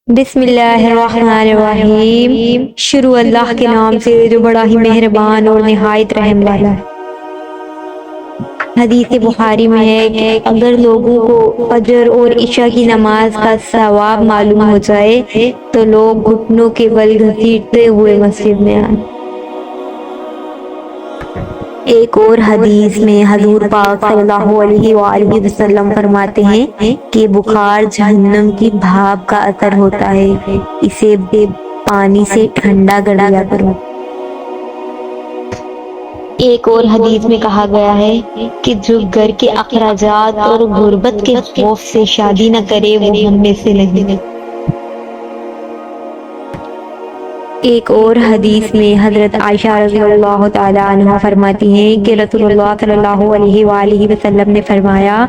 بسم اللہ الرحمن الرحیم۔ شروع اللہ کے نام سے جو بڑا ہی مہربان اور نہایت رحم والا ہے۔ حدیث بخاری میں ہے کہ اگر لوگوں کو فجر اور عشاء کی نماز کا ثواب معلوم ہو جائے تو لوگ گھٹنوں کے بل گھسیٹتے ہوئے مسجد میں آئیں۔ ایک اور حدیث میں حضور پاک صلی اللہ علیہ وآلہ وسلم فرماتے ہیں کہ بخار جہنم کی بھاپ کا اثر ہوتا ہے، اسے پانی سے ٹھنڈا کر لیا کرو۔ ایک اور حدیث میں کہا گیا ہے کہ جو گھر کے اخراجات اور غربت کے خوف سے شادی نہ کرے وہ ہم میں سے نہیں۔ ایک اور حدیث میں حضرت عائشہ رضی اللہ تعالی عنہا فرماتی ہیں کہ رسول اللہ صلی اللہ علیہ وآلہ وسلم نے فرمایا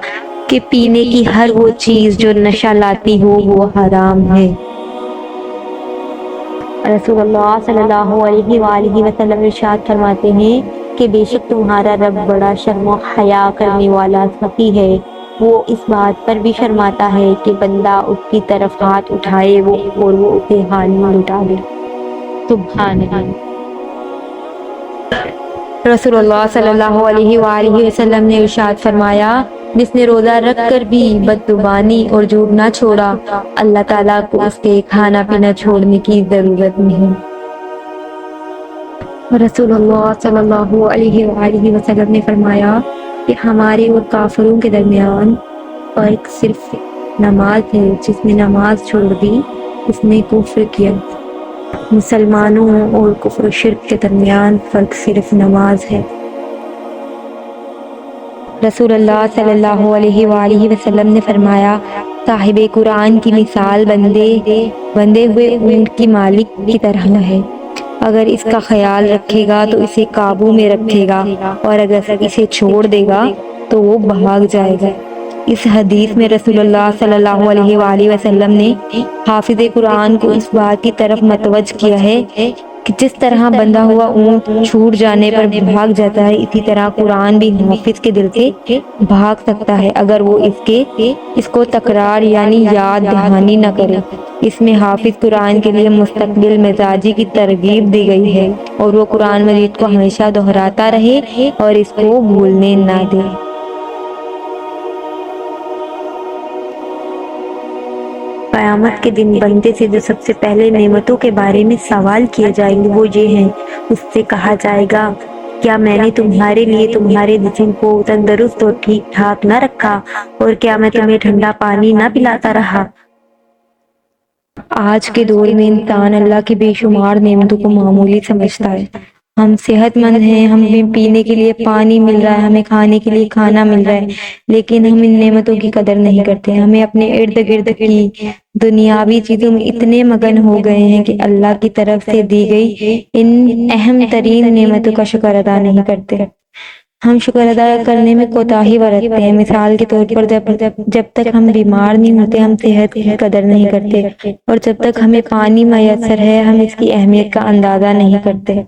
کہ پینے کی ہر وہ چیز جو نشہ لاتی ہو وہ حرام ہے۔ رسول اللہ صلی اللہ علیہ وآلہ وسلم ارشاد فرماتے ہیں کہ بے شک تمہارا رب بڑا شرم و حیا کرنے والا سخی ہے، وہ اس بات پر بھی شرماتا ہے کہ بندہ اس کی طرف ہاتھ اٹھائے اور وہ اسے حال میں لٹا دے۔ سبحان اللہ۔ رسول اللہ صلی اللہ علیہ وآلہ وسلم نے ارشاد فرمایا جس نے روزہ رکھ کر بھی بدزبانی اور جھوٹ نہ چھوڑا اللہ تعالیٰ کو اس کے کھانا پینا چھوڑنے کی ضرورت نہیں۔ رسول اللہ صلی اللہ علیہ وآلہ وسلم نے فرمایا کہ ہمارے اور کافروں کے درمیان فرق صرف نماز ہے، جس نے نماز چھوڑ دی اس نے کفر کیا۔ مسلمانوں اور کفر و شرک کے درمیان فرق صرف نماز ہے۔ رسول اللہ صلی اللہ علیہ وآلہ وسلم نے فرمایا صاحب قرآن کی مثال بندے ہوئے اونٹ کی مالک کی طرح ہے، اگر اس کا خیال رکھے گا تو اسے قابو میں رکھے گا اور اگر اسے چھوڑ دے گا تو وہ بھاگ جائے گا۔ اس حدیث میں رسول اللہ صلی اللہ علیہ وآلہ وسلم نے حافظ قرآن کو اس بات کی طرف متوجہ کیا ہے کہ جس طرح بندھا ہوا اونٹ چھوٹ جانے پر بھاگ جاتا ہے، اسی طرح قرآن بھی حافظ کے دل سے بھاگ سکتا ہے اگر وہ اس کو تکرار یعنی یاد دہانی نہ کرے۔ اس میں حافظ قرآن کے لیے مستقبل مزاجی کی ترغیب دی گئی ہے اور وہ قرآن مجید کو ہمیشہ دہراتا رہے اور اس کو بھولنے نہ دے۔ قیامت کے دن بندے سے جو سب سے پہلے نعمتوں کے بارے میں سوال کیے جائیں گے وہ یہ ہیں، اس سے کہا جائے گا کیا میں نے تمہارے لیے تمہارے جسم کو تندرست اور ٹھیک ٹھاک نہ رکھا اور کیا میں تمہیں ٹھنڈا پانی نہ پلاتا رہا۔ آج کے دور میں انسان اللہ کی بے شمار نعمتوں کو معمولی سمجھتا ہے۔ ہم صحت مند ہیں، ہمیں پینے کے لیے پانی مل رہا ہے، ہمیں کھانے کے لیے کھانا مل رہا ہے، لیکن ہم ان نعمتوں کی قدر نہیں کرتے۔ ہمیں اپنے ارد گرد کی دنیاوی چیزوں میں اتنے مگن ہو گئے ہیں کہ اللہ کی طرف سے دی گئی ان اہم ترین نعمتوں کا شکر ادا نہیں کرتے۔ ہم شکر ادا کرنے میں کوتاہی برتتے ہیں۔ مثال کے طور پر جب تک ہم بیمار نہیں ہوتے ہم صحت کی قدر نہیں کرتے، اور جب تک ہمیں پانی میسر ہے ہم اس کی اہمیت کا اندازہ نہیں کرتے۔